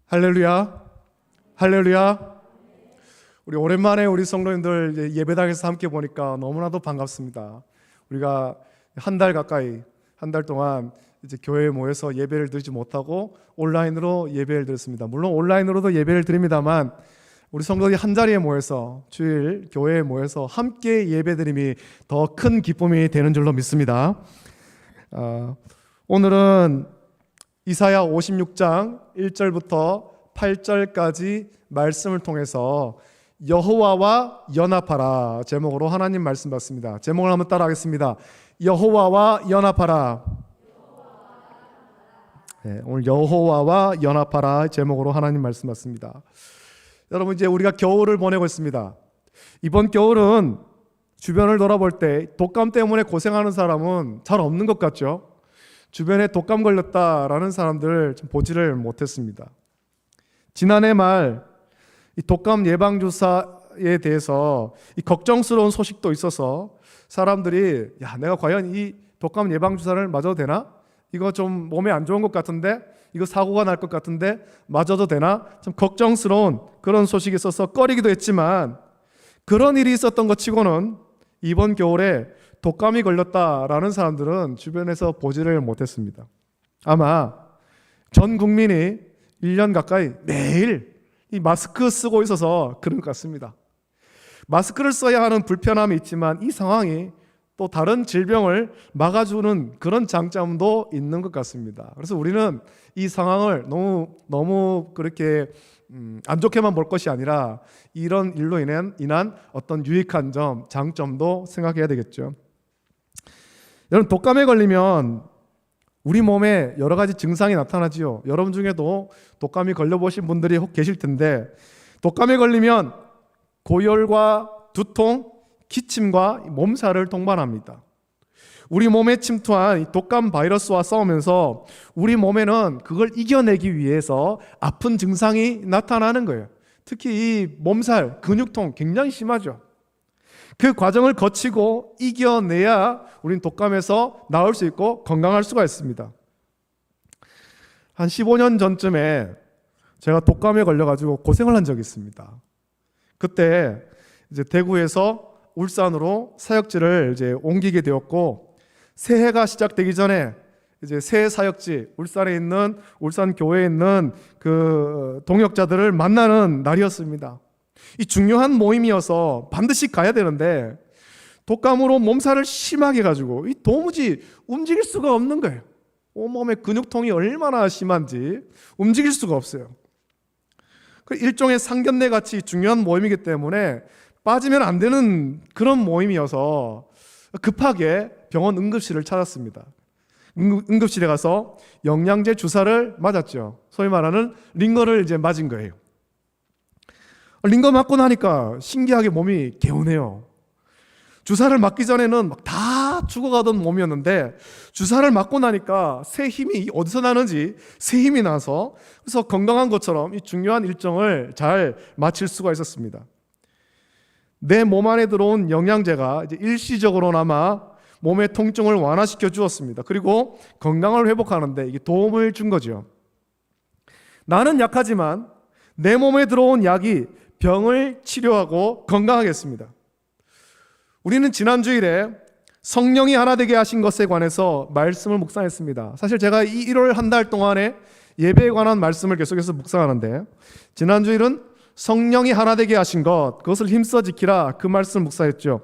할렐루야, 할렐루야. 우리 오랜만에 우리 성도님들 예배당에서 함께 보니까 너무나도 반갑습니다. 우리가 한 달 가까이, 한 달 동안 이제 교회에 모여서 예배를 드리지 못하고 온라인으로 예배를 드렸습니다. 물론 온라인으로도 예배를 드립니다만 우리 성도들이 한 자리에 모여서 주일 교회에 모여서 함께 예배드림이 더 큰 기쁨이 되는 줄로 믿습니다. 오늘은 이사야 56장 1절부터 8절까지 말씀을 통해서 여호와와 연합하라 제목으로 하나님 말씀 받습니다. 제목을 한번 따라하겠습니다. 여호와와 연합하라. 네, 오늘 여호와와 연합하라 제목으로 하나님 말씀 받습니다. 여러분, 이제 우리가 겨울을 보내고 있습니다. 이번 겨울은 주변을 돌아볼 때 독감 때문에 고생하는 사람은 잘 없는 것 같죠? 주변에 독감 걸렸다라는 사람들 좀 보지를 못했습니다. 지난해 말 이 독감 예방주사에 대해서 이 걱정스러운 소식도 있어서 사람들이 내가 과연 이 독감 예방주사를 맞아도 되나? 이거 좀 몸에 안 좋은 것 같은데, 이거 사고가 날 것 같은데 맞아도 되나? 좀 걱정스러운 그런 소식이 있어서 꺼리기도 했지만, 그런 일이 있었던 것 치고는 이번 겨울에 독감이 걸렸다라는 사람들은 주변에서 보지를 못했습니다. 아마 전 국민이 1년 가까이 매일 이 마스크 쓰고 있어서 그런 것 같습니다. 마스크를 써야 하는 불편함이 있지만 이 상황이 또 다른 질병을 막아주는 그런 장점도 있는 것 같습니다. 그래서 우리는 이 상황을 너무 그렇게 안 좋게만 볼 것이 아니라 이런 일로 인한 어떤 유익한 점, 장점도 생각해야 되겠죠. 여러분, 독감에 걸리면 우리 몸에 여러 가지 증상이 나타나지요. 여러분 중에도 독감이 걸려보신 분들이 혹 계실 텐데, 독감에 걸리면 고열과 두통, 기침과 몸살을 동반합니다. 우리 몸에 침투한 이 독감 바이러스와 싸우면서 우리 몸에는 그걸 이겨내기 위해서 아픈 증상이 나타나는 거예요. 특히 이 몸살, 근육통 굉장히 심하죠. 그 과정을 거치고 이겨내야 우리는 독감에서 나을 수 있고 건강할 수가 있습니다. 한 15년 전쯤에 제가 독감에 걸려가지고 고생을 한 적이 있습니다. 그때 이제 대구에서 울산으로 사역지를 이제 옮기게 되었고, 새해가 시작되기 전에 이제 새 사역지 울산 교회에 있는 그 동역자들을 만나는 날이었습니다. 이 중요한 모임이어서 반드시 가야 되는데 독감으로 몸살을 심하게 가지고 도무지 움직일 수가 없는 거예요. 온몸에 근육통이 얼마나 심한지 움직일 수가 없어요. 일종의 상견례 같이 중요한 모임이기 때문에 빠지면 안 되는 그런 모임이어서 급하게 병원 응급실을 찾았습니다. 응급실에 가서 영양제 주사를 맞았죠. 소위 말하는 링거를 이제 맞은 거예요. 링거 맞고 나니까 신기하게 몸이 개운해요. 주사를 맞기 전에는 막 다 죽어가던 몸이었는데 주사를 맞고 나니까 새 힘이 어디서 나는지 새 힘이 나서, 그래서 건강한 것처럼 이 중요한 일정을 잘 마칠 수가 있었습니다. 내 몸 안에 들어온 영양제가 이제 일시적으로나마 몸의 통증을 완화시켜 주었습니다. 그리고 건강을 회복하는데 이게 도움을 준 거죠. 나는 약하지만 내 몸에 들어온 약이 병을 치료하고 건강하게 했습니다. 우리는 지난 주일에 성령이 하나 되게 하신 것에 관해서 말씀을 묵상했습니다. 사실 제가 이 1월 한 달 동안에 예배에 관한 말씀을 계속해서 묵상하는데, 지난 주일은 성령이 하나 되게 하신 것, 그것을 힘써 지키라, 그 말씀을 묵상했죠.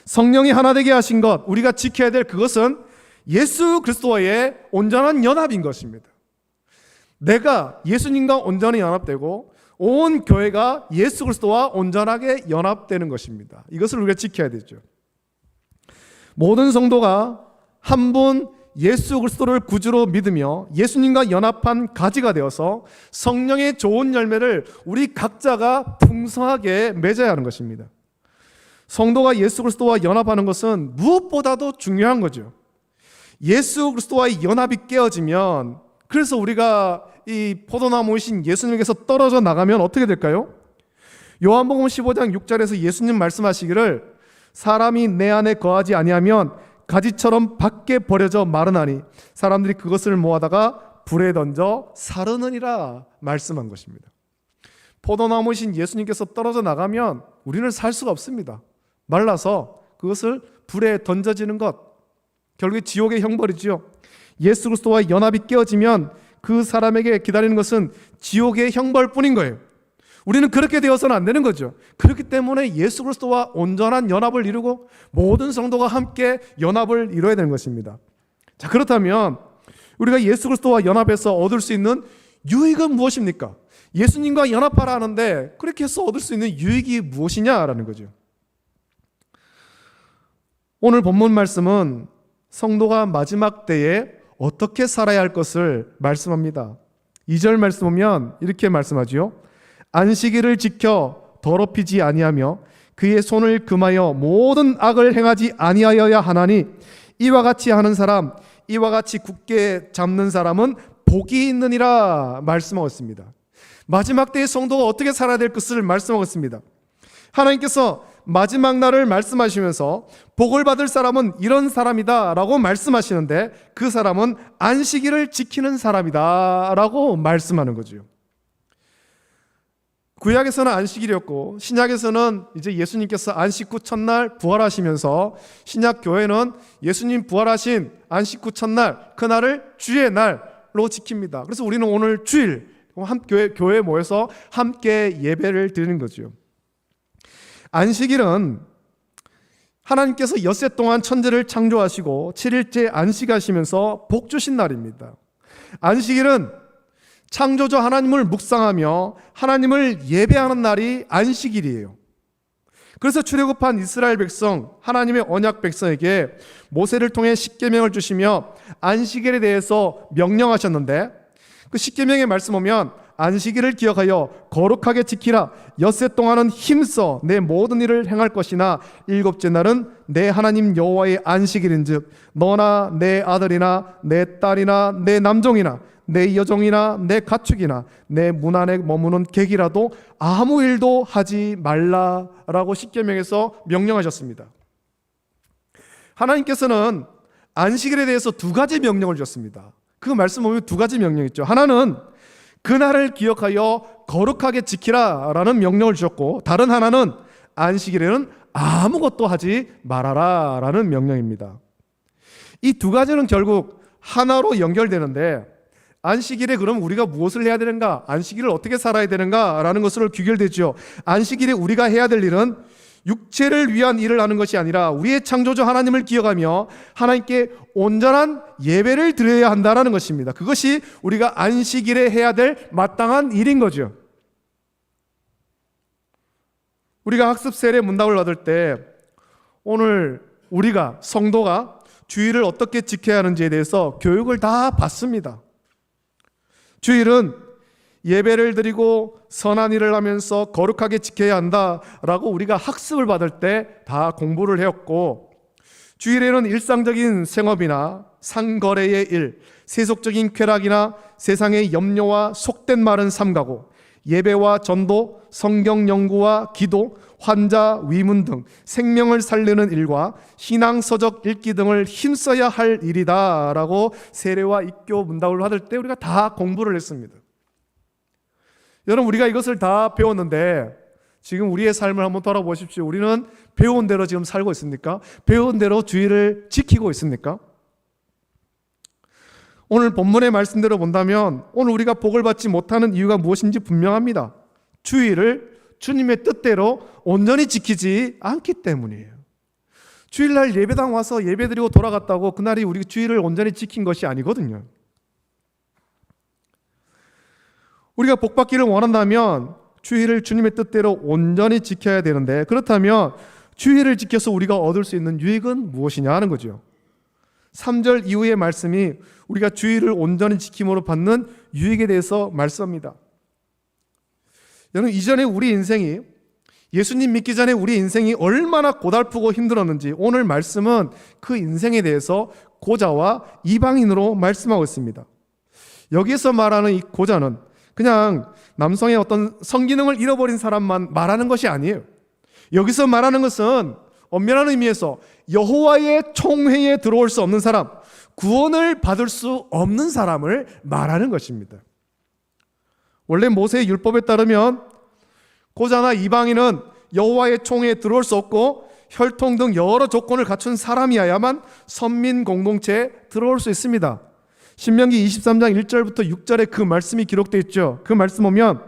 성령이 하나 되게 하신 것, 우리가 지켜야 될 그것은 예수 그리스도와의 온전한 연합인 것입니다. 내가 예수님과 온전히 연합되고 온 교회가 예수 그리스도와 온전하게 연합되는 것입니다. 이것을 우리가 지켜야 되죠. 모든 성도가 한 분 예수 그리스도를 구주로 믿으며 예수님과 연합한 가지가 되어서 성령의 좋은 열매를 우리 각자가 풍성하게 맺어야 하는 것입니다. 성도가 예수 그리스도와 연합하는 것은 무엇보다도 중요한 거죠. 예수 그리스도와의 연합이 깨어지면, 그래서 우리가 이 포도나무이신 예수님께서 떨어져 나가면 어떻게 될까요? 요한복음 15장 6절에서 예수님 말씀하시기를, 사람이 내 안에 거하지 아니하면 가지처럼 밖에 버려져 마르나니 사람들이 그것을 모아다가 불에 던져 사르느니라 말씀한 것입니다. 포도나무신 예수님께서 떨어져 나가면 우리는 살 수가 없습니다. 말라서 그것을 불에 던져지는 것, 결국에 지옥의 형벌이지요. 예수 그리스도와 연합이 깨어지면 그 사람에게 기다리는 것은 지옥의 형벌뿐인 거예요. 우리는 그렇게 되어서는 안 되는 거죠. 그렇기 때문에 예수 그리스도와 온전한 연합을 이루고 모든 성도가 함께 연합을 이루어야 되는 것입니다. 자, 그렇다면 우리가 예수 그리스도와 연합해서 얻을 수 있는 유익은 무엇입니까? 예수님과 연합하라 하는데 그렇게 해서 얻을 수 있는 유익이 무엇이냐라는 거죠. 오늘 본문 말씀은 성도가 마지막 때에 어떻게 살아야 할 것을 말씀합니다. 2절 말씀 보면 이렇게 말씀하지요. 안식일을 지켜 더럽히지 아니하며 그의 손을 금하여 모든 악을 행하지 아니하여야 하나니 이와 같이 하는 사람, 이와 같이 굳게 잡는 사람은 복이 있느니라 말씀하고 있습니다. 마지막 때의 성도가 어떻게 살아야 될 것을 말씀하고 있습니다. 하나님께서 마지막 날을 말씀하시면서 복을 받을 사람은 이런 사람이다 라고 말씀하시는데 그 사람은 안식일을 지키는 사람이다 라고 말씀하는 거죠. 구약에서는 안식일이었고 신약에서는 이제 예수님께서 안식 후 첫날 부활하시면서 신약 교회는 예수님 부활하신 안식 후 첫날 그날을 주의 날로 지킵니다. 그래서 우리는 오늘 주일 교회에 모여서 함께 예배를 드리는 거죠. 안식일은 하나님께서 엿새 동안 천지를 창조하시고 7일째 안식하시면서 복 주신 날입니다. 안식일은 창조주 하나님을 묵상하며 하나님을 예배하는 날이 안식일이에요. 그래서 출애굽한 이스라엘 백성, 하나님의 언약 백성에게 모세를 통해 십계명을 주시며 안식일에 대해서 명령하셨는데 그 십계명의 말씀 보면 안식일을 기억하여 거룩하게 지키라. 엿새 동안은 힘써 내 모든 일을 행할 것이나 일곱째 날은 내 하나님 여호와의 안식일인즉 너나 내 아들이나 내 딸이나 내 남종이나 내 여종이나 내 가축이나 내 문 안에 머무는 객이라도 아무 일도 하지 말라라고 십계명에서 명령하셨습니다. 하나님께서는 안식일에 대해서 두 가지 명령을 주셨습니다. 그 말씀 보면 두 가지 명령이 있죠. 하나는 그날을 기억하여 거룩하게 지키라라는 명령을 주셨고 다른 하나는 안식일에는 아무것도 하지 말아라라는 명령입니다. 이 두 가지는 결국 하나로 연결되는데 안식일에 그럼 우리가 무엇을 해야 되는가? 안식일을 어떻게 살아야 되는가라는 것으로 귀결되죠. 안식일에 우리가 해야 될 일은 육체를 위한 일을 하는 것이 아니라 우리의 창조주 하나님을 기억하며 하나님께 온전한 예배를 드려야 한다는 것입니다. 그것이 우리가 안식일에 해야 될 마땅한 일인 거죠. 우리가 학습 세례 문답을 받을 때 오늘 우리가 성도가 주일을 어떻게 지켜야 하는지에 대해서 교육을 다 받습니다. 주일은 예배를 드리고 선한 일을 하면서 거룩하게 지켜야 한다라고 우리가 학습을 받을 때 다 공부를 해왔고 주일에는 일상적인 생업이나 상거래의 일, 세속적인 쾌락이나 세상의 염려와 속된 말은 삼가고 예배와 전도, 성경 연구와 기도, 환자 위문 등 생명을 살리는 일과 신앙서적 읽기 등을 힘써야 할 일이다라고 세례와 입교 문답을 받을 때 우리가 다 공부를 했습니다. 여러분 우리가 이것을 다 배웠는데 지금 우리의 삶을 한번 돌아보십시오. 우리는 배운 대로 지금 살고 있습니까? 배운 대로 주일을 지키고 있습니까? 오늘 본문의 말씀대로 본다면 오늘 우리가 복을 받지 못하는 이유가 무엇인지 분명합니다. 주일을 주님의 뜻대로 온전히 지키지 않기 때문이에요. 주일날 예배당 와서 예배드리고 돌아갔다고 그날이 우리 주일을 온전히 지킨 것이 아니거든요. 우리가 복 받기를 원한다면 주일을 주님의 뜻대로 온전히 지켜야 되는데 그렇다면 주일을 지켜서 우리가 얻을 수 있는 유익은 무엇이냐 하는 거죠. 3절 이후의 말씀이 우리가 주일을 온전히 지킴으로 받는 유익에 대해서 말씀합니다. 여러분 이전에 우리 인생이 예수님 믿기 전에 우리 인생이 얼마나 고달프고 힘들었는지 오늘 말씀은 그 인생에 대해서 고자와 이방인으로 말씀하고 있습니다. 여기에서 말하는 이 고자는 그냥 남성의 어떤 성기능을 잃어버린 사람만 말하는 것이 아니에요. 여기서 말하는 것은 엄밀한 의미에서 여호와의 총회에 들어올 수 없는 사람, 구원을 받을 수 없는 사람을 말하는 것입니다. 원래 모세의 율법에 따르면 고자나 이방인은 여호와의 총회에 들어올 수 없고 혈통 등 여러 조건을 갖춘 사람이어야만 선민 공동체에 들어올 수 있습니다. 신명기 23장 1절부터 6절에 그 말씀이 기록되어 있죠. 그 말씀 보면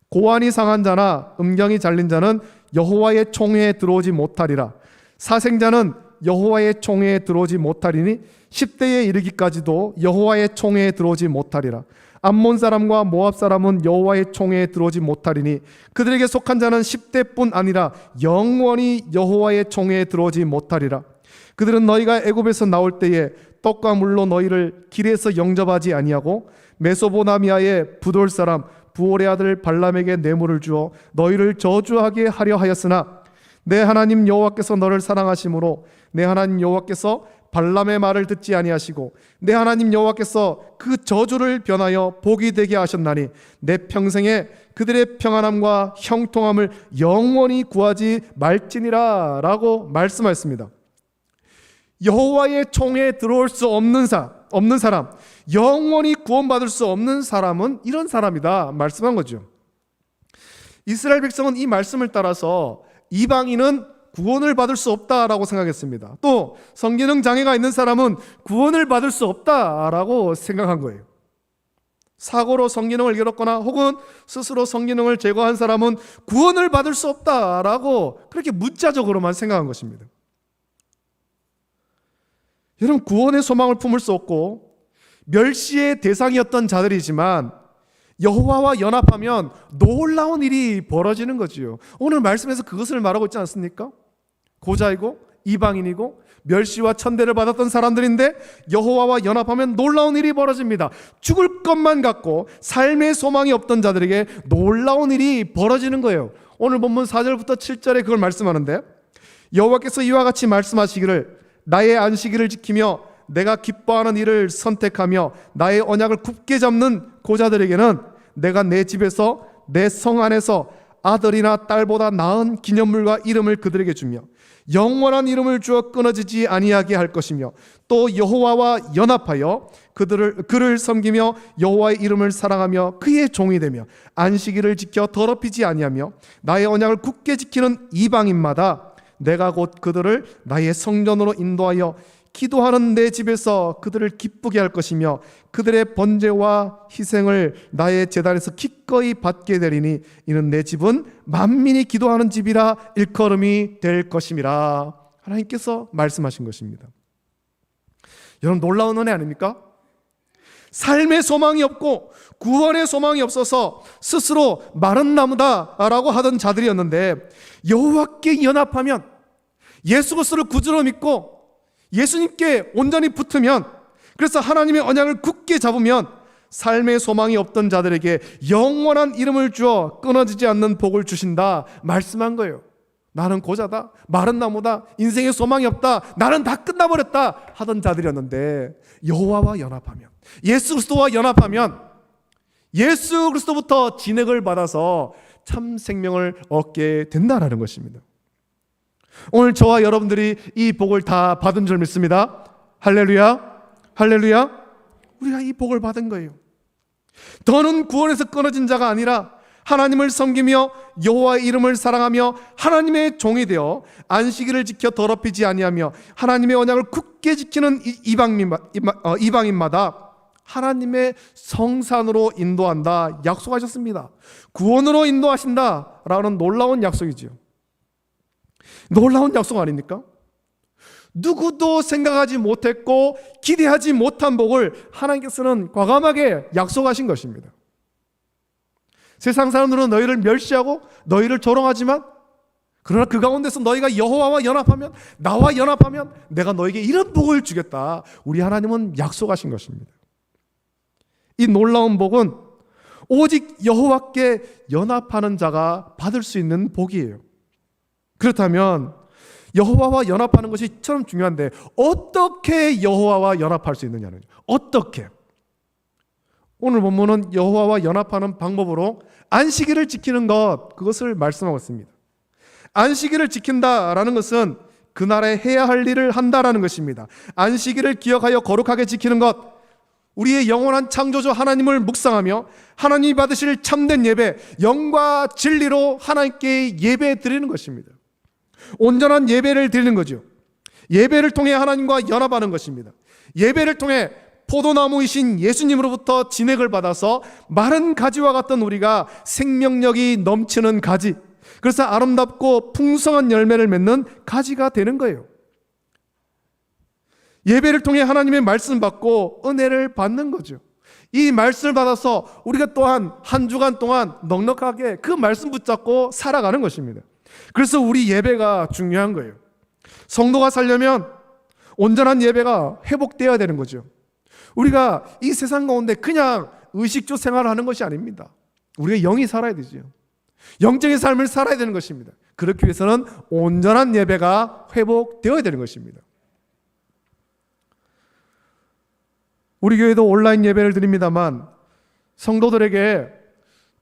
고환이 상한 자나 음경이 잘린 자는 여호와의 총회에 들어오지 못하리라. 사생자는 여호와의 총회에 들어오지 못하리니 10대에 이르기까지도 여호와의 총회에 들어오지 못하리라. 암몬 사람과 모압 사람은 여호와의 총회에 들어오지 못하리니 그들에게 속한 자는 10대뿐 아니라 영원히 여호와의 총회에 들어오지 못하리라. 그들은 너희가 애굽에서 나올 때에 떡과 물로 너희를 길에서 영접하지 아니하고 메소보다미아의 부돌 사람 부올의 아들 발람에게 뇌물을 주어 너희를 저주하게 하려 하였으나 내 하나님 여호와께서 너를 사랑하심으로 내 하나님 여호와께서 발람의 말을 듣지 아니하시고 내 하나님 여호와께서 그 저주를 변하여 복이 되게 하셨나니 내 평생에 그들의 평안함과 형통함을 영원히 구하지 말지니라 라고 말씀하였습니다. 여호와의 총회에 들어올 수 없는 사람, 영원히 구원받을 수 없는 사람은 이런 사람이다 말씀한 거죠. 이스라엘 백성은 이 말씀을 따라서 이방인은 구원을 받을 수 없다라고 생각했습니다. 또 성기능 장애가 있는 사람은 구원을 받을 수 없다라고 생각한 거예요. 사고로 성기능을 잃었거나 혹은 스스로 성기능을 제거한 사람은 구원을 받을 수 없다라고 그렇게 문자적으로만 생각한 것입니다. 여러분, 구원의 소망을 품을 수 없고 멸시의 대상이었던 자들이지만 여호와와 연합하면 놀라운 일이 벌어지는 거지요. 오늘 말씀에서 그것을 말하고 있지 않습니까? 고자이고 이방인이고 멸시와 천대를 받았던 사람들인데 여호와와 연합하면 놀라운 일이 벌어집니다. 죽을 것만 같고 삶의 소망이 없던 자들에게 놀라운 일이 벌어지는 거예요. 오늘 본문 4절부터 7절에 그걸 말씀하는데 여호와께서 이와 같이 말씀하시기를 나의 안식일을 지키며 내가 기뻐하는 일을 선택하며 나의 언약을 굳게 잡는 고자들에게는 내가 내 집에서 내 성 안에서 아들이나 딸보다 나은 기념물과 이름을 그들에게 주며 영원한 이름을 주어 끊어지지 아니하게 할 것이며 또 여호와와 연합하여 그를 섬기며 여호와의 이름을 사랑하며 그의 종이 되며 안식일을 지켜 더럽히지 아니하며 나의 언약을 굳게 지키는 이방인마다 내가 곧 그들을 나의 성전으로 인도하여 기도하는 내 집에서 그들을 기쁘게 할 것이며 그들의 번제와 희생을 나의 제단에서 기꺼이 받게 되리니 이는 내 집은 만민이 기도하는 집이라 일컬음이 될 것임이라. 하나님께서 말씀하신 것입니다. 여러분, 놀라운 은혜 아닙니까? 삶의 소망이 없고 구원의 소망이 없어서 스스로 마른 나무다라고 하던 자들이었는데 여호와께 연합하면, 예수 그리스도를 구주로 믿고 예수님께 온전히 붙으면, 그래서 하나님의 언약을 굳게 잡으면 삶의 소망이 없던 자들에게 영원한 이름을 주어 끊어지지 않는 복을 주신다 말씀한 거예요. 나는 고자다, 마른 나무다, 인생에 소망이 없다, 나는 다 끝나버렸다 하던 자들이었는데 여호와와 연합하면, 예수 그리스도와 연합하면 예수 그리스도부터 진액을 받아서 참 생명을 얻게 된다는 것입니다. 오늘 저와 여러분들이 이 복을 다 받은 줄 믿습니다. 할렐루야, 할렐루야. 우리가 이 복을 받은 거예요. 더는 구원에서 끊어진 자가 아니라 하나님을 섬기며 여호와의 이름을 사랑하며 하나님의 종이 되어 안식일을 지켜 더럽히지 아니하며 하나님의 언약을 굳게 지키는 이방인마다 하나님의 성산으로 인도한다 약속하셨습니다. 구원으로 인도하신다라는 놀라운 약속이지요. 놀라운 약속 아닙니까? 누구도 생각하지 못했고 기대하지 못한 복을 하나님께서는 과감하게 약속하신 것입니다. 세상 사람들은 너희를 멸시하고 너희를 조롱하지만 그러나 그 가운데서 너희가 여호와와 연합하면, 나와 연합하면 내가 너에게 이런 복을 주겠다. 우리 하나님은 약속하신 것입니다. 이 놀라운 복은 오직 여호와께 연합하는 자가 받을 수 있는 복이에요. 그렇다면 여호와와 연합하는 것이 참 중요한데 어떻게 여호와와 연합할 수 있느냐는, 어떻게? 오늘 본문은 여호와와 연합하는 방법으로 안식일을 지키는 것, 그것을 말씀하고 있습니다. 안식일을 지킨다라는 것은 그날에 해야 할 일을 한다라는 것입니다. 안식일을 기억하여 거룩하게 지키는 것, 우리의 영원한 창조주 하나님을 묵상하며 하나님이 받으실 참된 예배, 영과 진리로 하나님께 예배 드리는 것입니다. 온전한 예배를 드리는 거죠. 예배를 통해 하나님과 연합하는 것입니다. 예배를 통해 포도나무이신 예수님으로부터 진액을 받아서 마른 가지와 같던 우리가 생명력이 넘치는 가지, 그래서 아름답고 풍성한 열매를 맺는 가지가 되는 거예요. 예배를 통해 하나님의 말씀 받고 은혜를 받는 거죠. 이 말씀을 받아서 우리가 또한 한 주간 동안 넉넉하게 그 말씀 붙잡고 살아가는 것입니다. 그래서 우리 예배가 중요한 거예요. 성도가 살려면 온전한 예배가 회복되어야 되는 거죠. 우리가 이 세상 가운데 그냥 의식주 생활을 하는 것이 아닙니다. 우리가 영이 살아야 되죠. 영적인 삶을 살아야 되는 것입니다. 그렇기 위해서는 온전한 예배가 회복되어야 되는 것입니다. 우리 교회도 온라인 예배를 드립니다만 성도들에게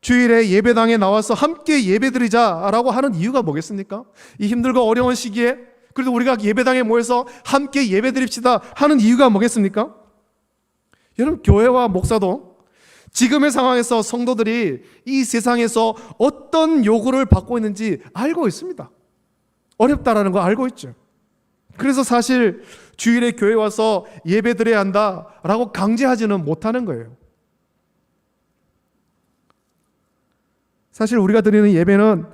주일에 예배당에 나와서 함께 예배드리자라고 하는 이유가 뭐겠습니까? 이 힘들고 어려운 시기에 그래도 우리가 예배당에 모여서 함께 예배드립시다 하는 이유가 뭐겠습니까? 여러분, 교회와 목사도 지금의 상황에서 성도들이 이 세상에서 어떤 요구를 받고 있는지 알고 있습니다. 어렵다라는 거 알고 있죠. 그래서 사실 주일에 교회 와서 예배 드려야 한다라고 강제하지는 못하는 거예요. 사실 우리가 드리는 예배는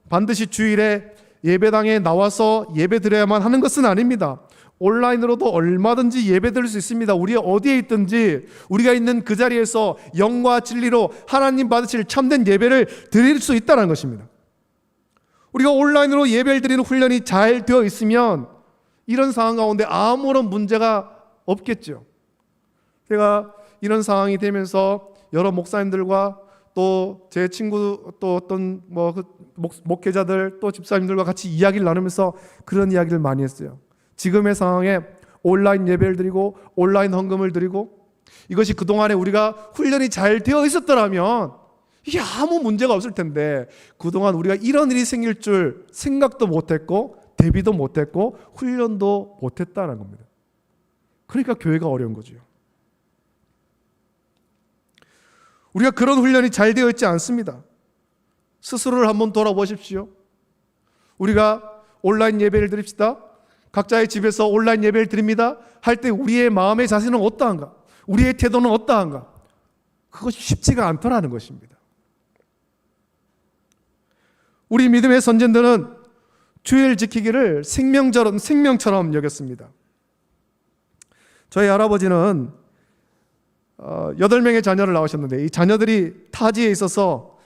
반드시 주일에 예배당에 나와서 예배 드려야만 하는 것은 아닙니다. 온라인으로도 얼마든지 예배 드릴 수 있습니다. 우리가 어디에 있든지 우리가 있는 그 자리에서 영과 진리로 하나님 받으실 참된 예배를 드릴 수 있다는 것입니다. 우리가 온라인으로 예배를 드리는 훈련이 잘 되어 있으면 이런 상황 가운데 아무런 문제가 없겠죠. 제가 이런 상황이 되면서 여러 목사님들과 또 제 친구 또 어떤 목회자들 또 집사님들과 같이 이야기를 나누면서 그런 이야기를 많이 했어요. 지금의 상황에 온라인 예배를 드리고 온라인 헌금을 드리고 이것이 그동안에 우리가 훈련이 잘 되어 있었더라면 이게 아무 문제가 없을 텐데 그동안 우리가 이런 일이 생길 줄 생각도 못했고 대비도 못했고 훈련도 못했다는 겁니다. 그러니까 교회가 어려운 거죠. 우리가 그런 훈련이 잘 되어 있지 않습니다. 스스로를 한번 돌아보십시오. 우리가 온라인 예배를 드립시다. 각자의 집에서 온라인 예배를 드립니다. 할 때 우리의 마음의 자세는 어떠한가? 우리의 태도는 어떠한가? 그것이 쉽지가 않더라는 것입니다. 우리 믿음의 선진들은 주일 지키기를 생명처럼 여겼습니다. 저희 할아버지는 8명의 자녀를 낳으셨는데 이 자녀들이 타지에 있어서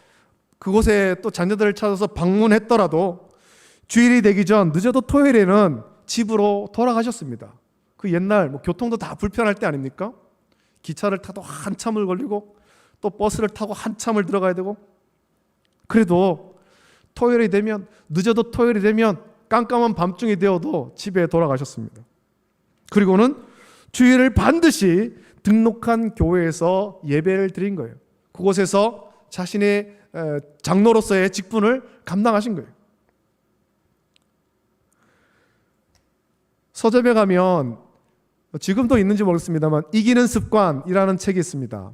그곳에 또 자녀들을 찾아서 방문했더라도 주일이 되기 전 늦어도 토요일에는 집으로 돌아가셨습니다. 그 옛날 교통도 다 불편할 때 아닙니까? 기차를 타도 한참을 걸리고 또 버스를 타고 한참을 들어가야 되고 그래도 토요일이 되면 늦어도 토요일이 되면 깜깜한 밤중이 되어도 집에 돌아가셨습니다. 그리고는 주일을 반드시 등록한 교회에서 예배를 드린 거예요. 그곳에서 자신의 장로로서의 직분을 감당하신 거예요. 서점에 가면 지금도 있는지 모르겠습니다만 이기는 습관이라는 책이 있습니다.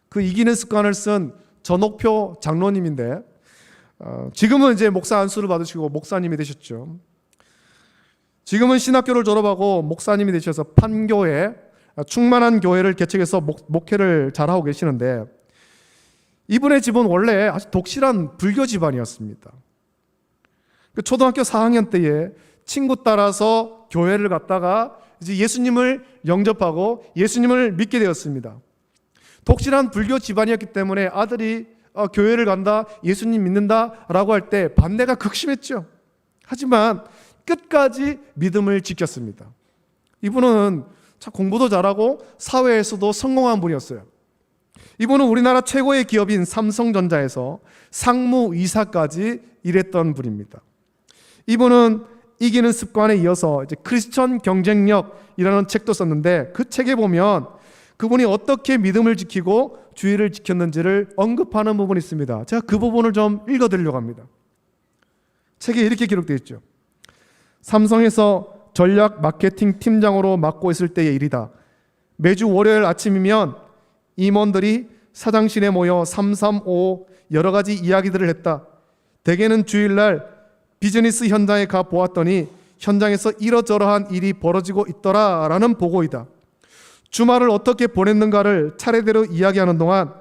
그 이기는 습관을 쓴 전옥표 장로님인데 지금은 이제 목사 안수를 받으시고 목사님이 되셨죠. 지금은 신학교를 졸업하고 목사님이 되셔서 판교에 충만한 교회를 개척해서 목회를 잘하고 계시는데 이분의 집은 원래 아주 독실한 불교 집안이었습니다. 초등학교 4학년 때에 친구 따라서 교회를 갔다가 이제 예수님을 영접하고 예수님을 믿게 되었습니다. 독실한 불교 집안이었기 때문에 아들이 교회를 간다, 예수님 믿는다라고 할 때 반대가 극심했죠. 하지만 끝까지 믿음을 지켰습니다. 이분은 참 공부도 잘하고 사회에서도 성공한 분이었어요. 이분은 우리나라 최고의 기업인 삼성전자에서 상무이사까지 일했던 분입니다. 이분은 이기는 습관에 이어서 이제 크리스천 경쟁력이라는 책도 썼는데 그 책에 보면 그분이 어떻게 믿음을 지키고 주의를 지켰는지를 언급하는 부분이 있습니다. 제가 그 부분을 좀 읽어드리려고 합니다. 책에 이렇게 기록되어 있죠. 삼성에서 전략 마케팅 팀장으로 맡고 있을 때의 일이다. 매주 월요일 아침이면 임원들이 사장실에 모여 335 여러 가지 이야기들을 했다. 대개는 주일날 비즈니스 현장에 가 보았더니 현장에서 이러저러한 일이 벌어지고 있더라라는 보고이다. 주말을 어떻게 보냈는가를 차례대로 이야기하는 동안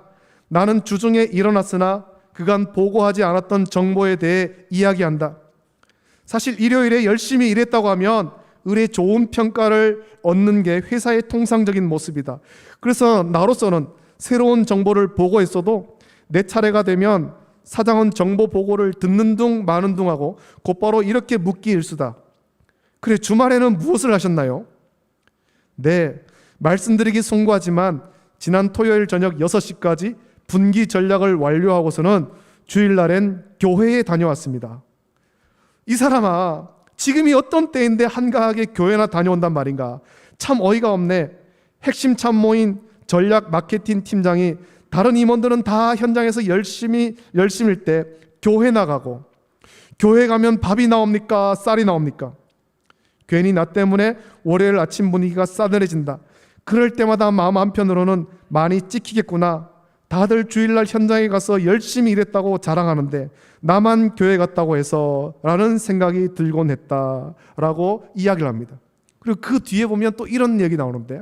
나는 주중에 일어났으나 그간 보고하지 않았던 정보에 대해 이야기한다. 사실 일요일에 열심히 일했다고 하면 을의 좋은 평가를 얻는 게 회사의 통상적인 모습이다. 그래서 나로서는 새로운 정보를 보고했어도 내 차례가 되면 사장은 정보 보고를 듣는 둥 마는 둥 하고 곧바로 이렇게 묻기 일수다. 그래, 주말에는 무엇을 하셨나요? 네, 말씀드리기 송구하지만 지난 토요일 저녁 6시까지 분기 전략을 완료하고서는 주일날엔 교회에 다녀왔습니다. 이 사람아, 지금이 어떤 때인데 한가하게 교회나 다녀온단 말인가? 참 어이가 없네. 핵심 참모인 전략 마케팅 팀장이 다른 임원들은 다 현장에서 열심일 때 교회 나가고, 교회 가면 밥이 나옵니까? 쌀이 나옵니까? 괜히 나 때문에 월요일 아침 분위기가 싸늘해진다. 그럴 때마다 마음 한편으로는 많이 찍히겠구나. 다들 주일날 현장에 가서 열심히 일했다고 자랑하는데 나만 교회 갔다고 해서 라는 생각이 들곤 했다라고 이야기를 합니다. 그리고 그 뒤에 보면 또 이런 얘기 나오는데,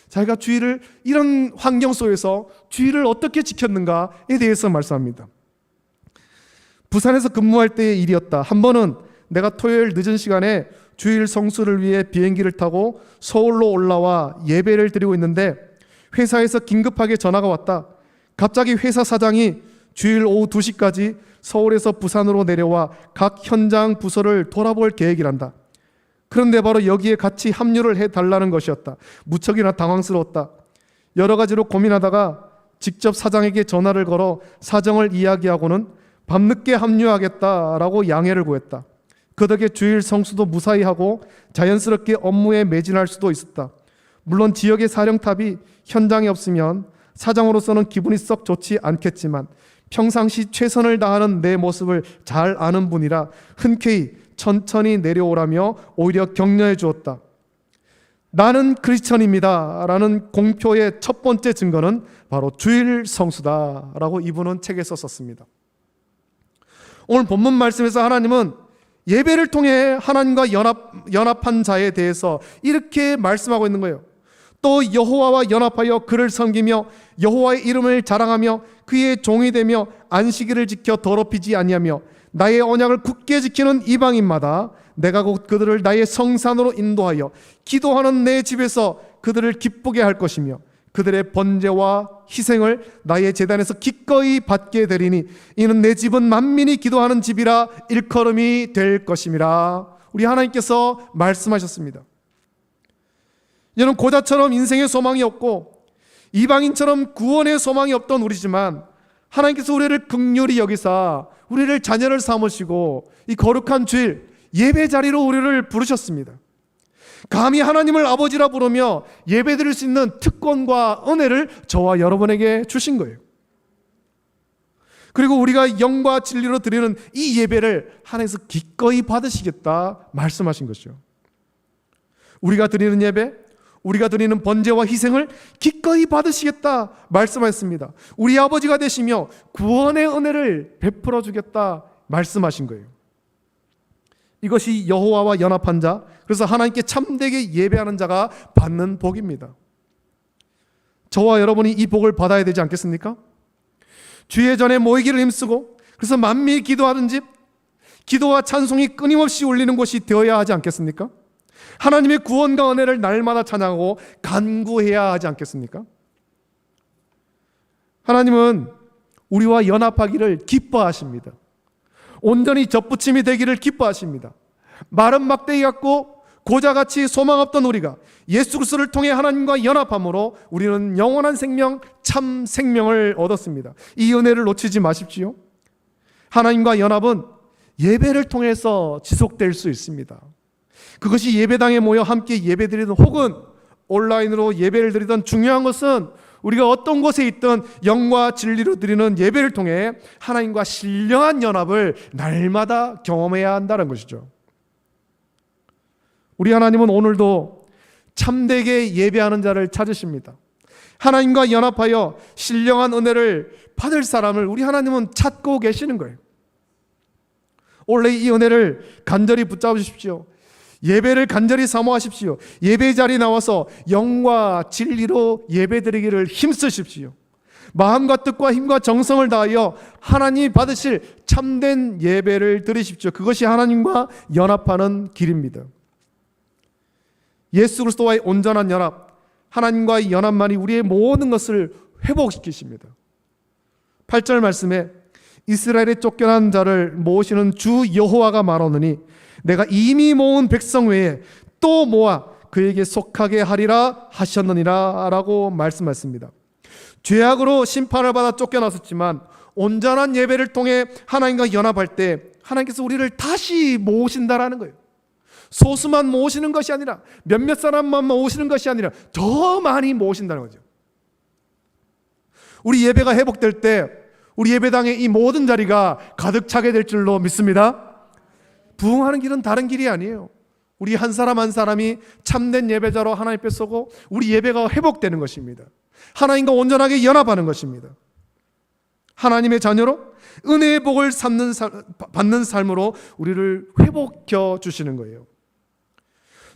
자기가 주일을 이런 환경 속에서 주일을 어떻게 지켰는가에 대해서 말씀합니다. 부산에서 근무할 때의 일이었다. 한 번은 내가 토요일 늦은 시간에 주일 성수를 위해 비행기를 타고 서울로 올라와 예배를 드리고 있는데 회사에서 긴급하게 전화가 왔다. 갑자기 회사 사장이 주일 오후 2시까지 서울에서 부산으로 내려와 각 현장 부서를 돌아볼 계획이란다. 그런데 바로 여기에 같이 합류를 해달라는 것이었다. 무척이나 당황스러웠다. 여러 가지로 고민하다가 직접 사장에게 전화를 걸어 사정을 이야기하고는 밤늦게 합류하겠다라고 양해를 구했다. 그 덕에 주일 성수도 무사히 하고 자연스럽게 업무에 매진할 수도 있었다. 물론 지역의 사령탑이 현장에 없으면 사장으로서는 기분이 썩 좋지 않겠지만 평상시 최선을 다하는 내 모습을 잘 아는 분이라 흔쾌히 천천히 내려오라며 오히려 격려해 주었다. 나는 크리스천입니다 라는 공표의 첫 번째 증거는 바로 주일 성수다 라고 이분은 책에 썼습니다. 오늘 본문 말씀에서 하나님은 예배를 통해 하나님과 연합한 자에 대해서 이렇게 말씀하고 있는 거예요. 또 여호와와 연합하여 그를 섬기며 여호와의 이름을 자랑하며 그의 종이 되며 안식일을 지켜 더럽히지 아니하며 나의 언약을 굳게 지키는 이방인마다 내가 곧 그들을 나의 성산으로 인도하여 기도하는 내 집에서 그들을 기쁘게 할 것이며 그들의 번제와 희생을 나의 제단에서 기꺼이 받게 되리니 이는 내 집은 만민이 기도하는 집이라 일컬음이 될 것임이라. 우리 하나님께서 말씀하셨습니다. 여러분, 고자처럼 인생의 소망이 없고 이방인처럼 구원의 소망이 없던 우리지만 하나님께서 우리를 긍휼히 여기사 우리를 자녀를 삼으시고 이 거룩한 주일 예배 자리로 우리를 부르셨습니다. 감히 하나님을 아버지라 부르며 예배 드릴 수 있는 특권과 은혜를 저와 여러분에게 주신 거예요. 그리고 우리가 영과 진리로 드리는 이 예배를 하나님께서 기꺼이 받으시겠다 말씀하신 것이죠. 우리가 드리는 예배, 우리가 드리는 번제와 희생을 기꺼이 받으시겠다 말씀하셨습니다. 우리 아버지가 되시며 구원의 은혜를 베풀어 주겠다 말씀하신 거예요. 이것이 여호와와 연합한 자, 그래서 하나님께 참되게 예배하는 자가 받는 복입니다. 저와 여러분이 이 복을 받아야 되지 않겠습니까? 주의 전에 모이기를 힘쓰고 그래서 만민이 기도하는 집, 기도와 찬송이 끊임없이 울리는 곳이 되어야 하지 않겠습니까? 하나님의 구원과 은혜를 날마다 찬양하고 간구해야 하지 않겠습니까? 하나님은 우리와 연합하기를 기뻐하십니다. 온전히 접붙임이 되기를 기뻐하십니다. 마른 막대기 같고 고자같이 소망 없던 우리가 예수 그리스도를 통해 하나님과 연합함으로 우리는 영원한 생명, 참 생명을 얻었습니다. 이 은혜를 놓치지 마십시오. 하나님과 연합은 예배를 통해서 지속될 수 있습니다. 그것이 예배당에 모여 함께 예배드리든 혹은 온라인으로 예배를 드리던 중요한 것은 우리가 어떤 곳에 있든 영과 진리로 드리는 예배를 통해 하나님과 신령한 연합을 날마다 경험해야 한다는 것이죠. 우리 하나님은 오늘도 참되게 예배하는 자를 찾으십니다. 하나님과 연합하여 신령한 은혜를 받을 사람을 우리 하나님은 찾고 계시는 거예요. 원래 이 은혜를 간절히 붙잡으십시오. 예배를 간절히 사모하십시오. 예배 자리에 나와서 영과 진리로 예배드리기를 힘쓰십시오. 마음과 뜻과 힘과 정성을 다하여 하나님이 받으실 참된 예배를 드리십시오. 그것이 하나님과 연합하는 길입니다. 예수 그리스도와의 온전한 연합, 하나님과의 연합만이 우리의 모든 것을 회복시키십니다. 8절 말씀에 이스라엘의 쫓겨난 자를 모으시는 주 여호와가 말하노니 내가 이미 모은 백성 외에 또 모아 그에게 속하게 하리라 하셨느니라 라고 말씀하십니다. 죄악으로 심판을 받아 쫓겨났었지만 온전한 예배를 통해 하나님과 연합할 때 하나님께서 우리를 다시 모으신다라는 거예요. 소수만 모으시는 것이 아니라 몇몇 사람만 모으시는 것이 아니라 더 많이 모으신다는 거죠. 우리 예배가 회복될 때 우리 예배당의 이 모든 자리가 가득 차게 될 줄로 믿습니다. 부흥하는 길은 다른 길이 아니에요. 우리 한 사람 한 사람이 참된 예배자로 하나님 앞에 서고 우리 예배가 회복되는 것입니다. 하나님과 온전하게 연합하는 것입니다. 하나님의 자녀로 은혜의 복을 받는 삶으로 우리를 회복해 주시는 거예요.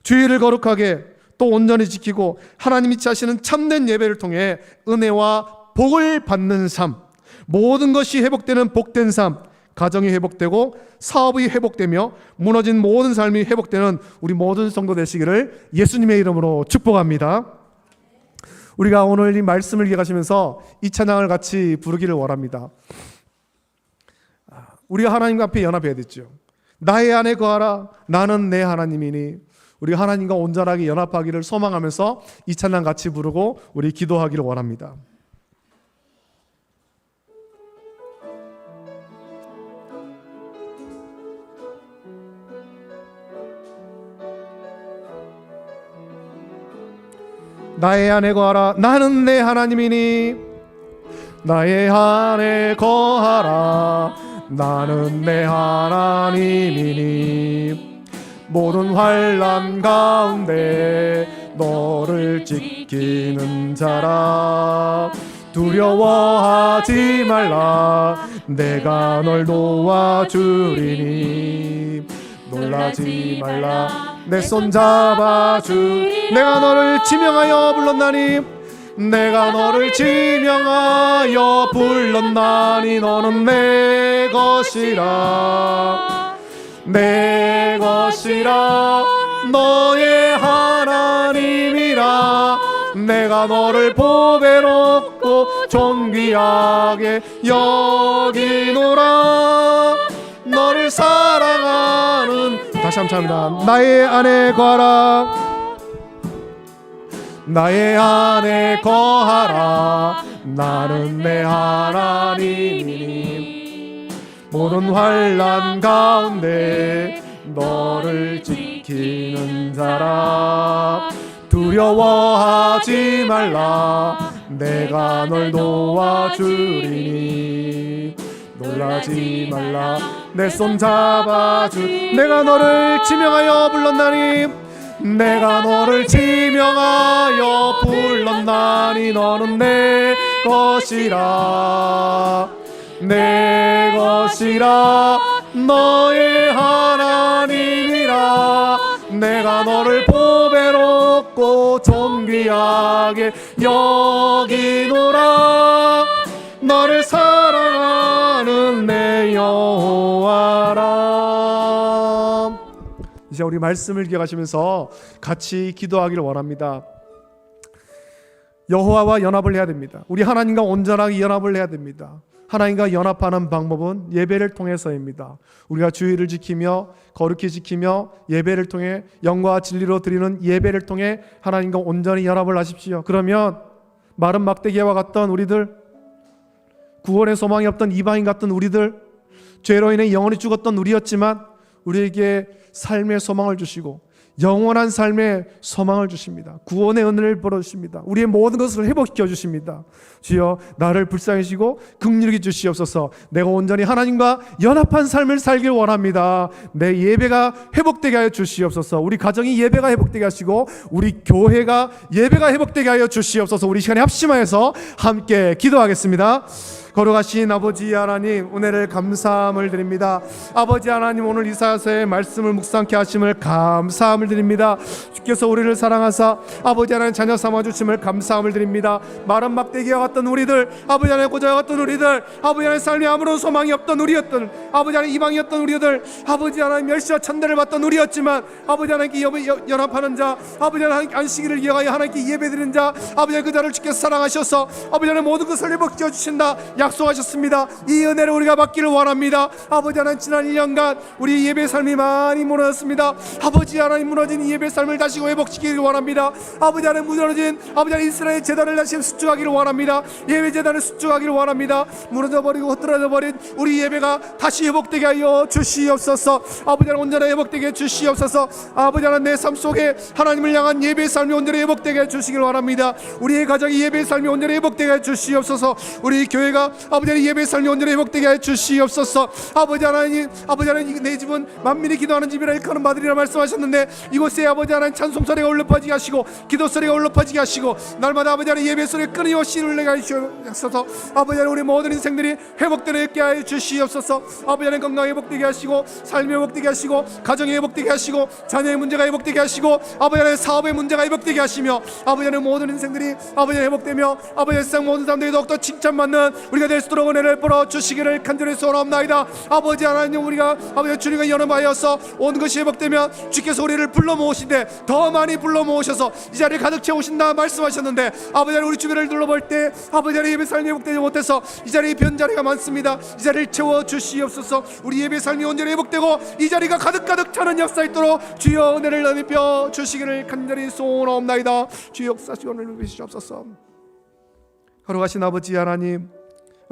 주의를 거룩하게 또 온전히 지키고 하나님이 하시는 참된 예배를 통해 은혜와 복을 받는 삶, 모든 것이 회복되는 복된 삶, 가정이 회복되고 사업이 회복되며 무너진 모든 삶이 회복되는 우리 모든 성도 되시기를 예수님의 이름으로 축복합니다. 우리가 오늘 이 말씀을 기억하시면서 이 찬양을 같이 부르기를 원합니다. 우리가 하나님 앞에 연합해야 되죠. 나의 안에 거하라 나는 내 하나님이니. 우리 하나님과 온전하게 연합하기를 소망하면서 이 찬양 같이 부르고 우리 기도하기를 원합니다. 나의 안에 거하라 나는 내 하나님이니. 나의 안에 거하라 나는 내 하나님이니. 모든 환난 가운데 너를 지키는 자라. 두려워하지 말라 내가 널 도와주리니. 놀라지 말라 내 손 잡아주리. 내가 너를 지명하여 불렀나니 내가 너를 지명하여 불렀나니. 너는 내 것이라 내 것이라 너의 하나님이라. 내가 너를 보배롭고 존귀하게 여기노라. 너를 사랑하는 다시 한번 합니다. 나의 안에 거하라 나의 안에 거하라 나는 내 하나님이니. 모든 환난 가운데 너를 지키는 자라. 두려워하지 말라 내가 널 도와주리니. 놀라지 말라 내 손 잡아주. 내가 너를 지명하여 불렀나니 내가 너를 지명하여 불렀나니. 너는 내 것이라 내 것이라 너의 하나님이라. 내가 너를 보배롭고 존귀하게 여기노라. 너를 사랑하는 내 여호와라. 이제 우리 말씀을 기억하시면서 같이 기도하기를 원합니다. 여호와와 연합을 해야 됩니다. 우리 하나님과 온전하게 연합을 해야 됩니다. 하나님과 연합하는 방법은 예배를 통해서입니다. 우리가 주의를 지키며 거룩히 지키며 예배를 통해 영과 진리로 드리는 예배를 통해 하나님과 온전히 연합을 하십시오. 그러면 마른 막대기와 같던 우리들, 구원의 소망이 없던 이방인 같던 우리들, 죄로 인해 영원히 죽었던 우리였지만 우리에게 삶의 소망을 주시고 영원한 삶의 소망을 주십니다. 구원의 은혜를 벌어주십니다. 우리의 모든 것을 회복시켜 주십니다. 주여, 나를 불쌍히시고 긍휼히 주시옵소서. 내가 온전히 하나님과 연합한 삶을 살길 원합니다. 내 예배가 회복되게 하여 주시옵소서. 우리 가정이 예배가 회복되게 하시고 우리 교회가 예배가 회복되게 하여 주시옵소서. 우리 시간에 합심하여서 함께 기도하겠습니다. 거룩하신 아버지 하나님, 은혜를 감사함을 드립니다. 아버지 하나님, 오늘 이사야서의 말씀을 묵상케 하심을 감사함을 드립니다. 주께서 우리를 사랑하사 아버지 하나님 자녀 삼아주심을 감사함을 드립니다. 마른 막대기와 같던 우리들, 아버지 하나님 고자와 같던 우리들, 아버지 하나님 삶에 아무런 소망이 없던 우리였던, 아버지 하나님 이방이었던 우리들, 아버지 하나님 멸시와 천대를 받던 우리였지만 아버지 하나님께 연합하는 자, 아버지 하나님 안식일을 이어가여 하나님께 예배드리는 자, 아버지 하나님 그 자를 주께서 사랑하셔서 아버지 하나님 모든 것을 회복시켜 주신다 약속하셨습니다. 이 은혜를 우리가 받기를 원합니다. 아버지 하나님, 지난 1년간 우리 예배 삶이 많이 무너졌습니다. 아버지 하나님, 무너진 이 예배 삶을 다시 회복시키기를 원합니다. 아버지 하나님, 무너진 아버지 하나님 이스라엘 제단을 다시 수축하기를 원합니다. 예배 제단을 수축하기를 원합니다. 무너져버리고 흩어져버린 우리 예배가 다시 회복되게 하여 주시옵소서. 아버지 하나님, 온전히 회복되게 해 주시옵소서. 아버지 하나님, 내 삶 속에 하나님을 향한 예배 삶이 온전히 회복되게 해 주시길 원합니다. 우리의 가정이 예배 삶이 온전히 회복되게 해 주시옵소서. 우리 교회가 아버지 하나님 예배 삶이 온전히 회복되게 해 주시옵소서. 아버지 하나님, 내 집은 만민이 기도하는 집이라 일컫는 바들이라 말씀하셨는데, 이곳에 아버지 하나님 찬송 소리가 울려 퍼지게 하시고 기도 소리가 울려 퍼지게 하시고 날마다 아버지 하나님 예배 소리 끊임없이 울리게 하시옵소서. 아버지 하나님, 우리 모든 인생들이 회복되게 하여 주시옵소서. 아버지 하나님, 건강 회복되게 하시고 삶이 회복되게 하시고 가정이 회복되게 하시고 자녀의 문제가 회복되게 하시고 아버지 하나님 사업의 문제가 회복되게 하시며 아버지 하나님 모든 인생들이 아버지 하나님 회복되며 아버지 하나님 세상 모든 사람들이 더욱더 칭찬받는 우리가 될 수 있도록 은혜를 벌어 주시기를 간절히 소원합나이다. 아버지 하나님, 우리가 아버지 주님과 연합하여서 온 것이 회복되면 주께서 우리를 불러 모으시되 더 많이 불러 모으셔서 이 자리에 가득 채우신다 말씀하셨는데, 아버지 하나님, 우리 주변을 둘러볼 때 아버지 하나님 예배 삶이 회복되지 못해서 이 자리에 변자리가 많습니다. 이 자리를 채워 주시옵소서. 우리 예배 삶이 온전히 회복되고 이 자리가 가득 차는 역사 있도록 주여 은혜를 넓혀 주시기를 간절히 소원합나이다. 주여 역사하시고 은혜를 주시옵소서. 거룩하신 아버지 하나님,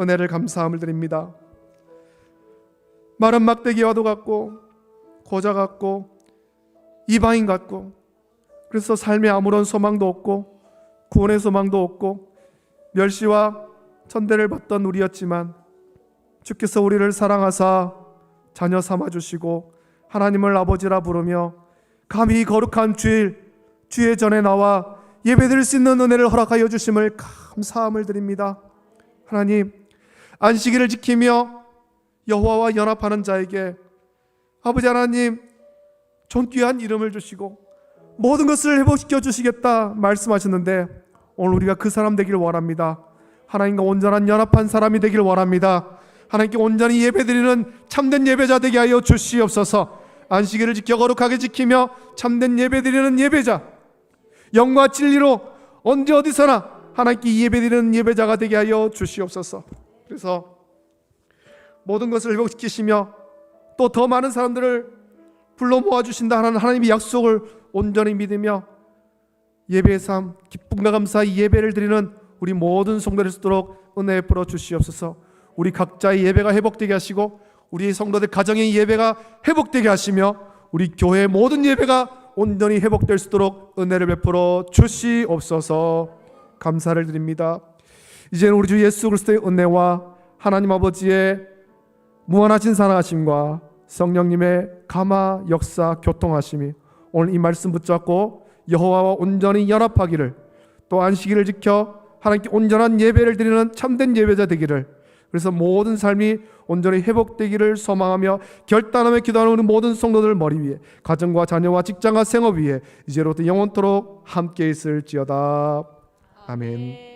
은혜를 감사함을 드립니다. 마른 막대기와도 같고 고자 같고 이방인 같고, 그래서 삶에 아무런 소망도 없고 구원의 소망도 없고 멸시와 천대를 받던 우리였지만 주께서 우리를 사랑하사 자녀 삼아주시고 하나님을 아버지라 부르며 감히 거룩한 주의 전에 나와 예배드릴 수 있는 은혜를 허락하여 주심을 감사함을 드립니다. 하나님, 안식일을 지키며 여호와와 연합하는 자에게 아버지 하나님 존귀한 이름을 주시고 모든 것을 회복시켜 주시겠다 말씀하셨는데, 오늘 우리가 그 사람 되기를 원합니다. 하나님과 온전한 연합한 사람이 되기를 원합니다. 하나님께 온전히 예배드리는 참된 예배자 되게 하여 주시옵소서. 안식일을 지켜 거룩하게 지키며 참된 예배드리는 예배자, 영과 진리로 언제 어디서나 하나님께 예배드리는 예배자가 되게 하여 주시옵소서. 그래서 모든 것을 회복시키시며 또 더 많은 사람들을 불러 모아주신다 하는 하나님의 약속을 온전히 믿으며 예배의 삶, 기쁨과 감사의 예배를 드리는 우리 모든 성도들 수 있도록 은혜 베풀어 주시옵소서. 우리 각자의 예배가 회복되게 하시고 우리 성도들 가정의 예배가 회복되게 하시며 우리 교회의 모든 예배가 온전히 회복될 수 있도록 은혜를 베풀어 주시옵소서. 감사를 드립니다. 이제는 우리 주 예수 그리스도의 은혜와 하나님 아버지의 무한하신 사랑하심과 성령님의 감화 역사 교통하심이 오늘 이 말씀 붙잡고 여호와와 온전히 연합하기를, 또 안식일을 지켜 하나님께 온전한 예배를 드리는 참된 예배자 되기를, 그래서 모든 삶이 온전히 회복되기를 소망하며 결단하며 기도하는 우리 모든 성도들 머리 위에, 가정과 자녀와 직장과 생업 위에 이제로부터 영원토록 함께 있을지어다. 아멘.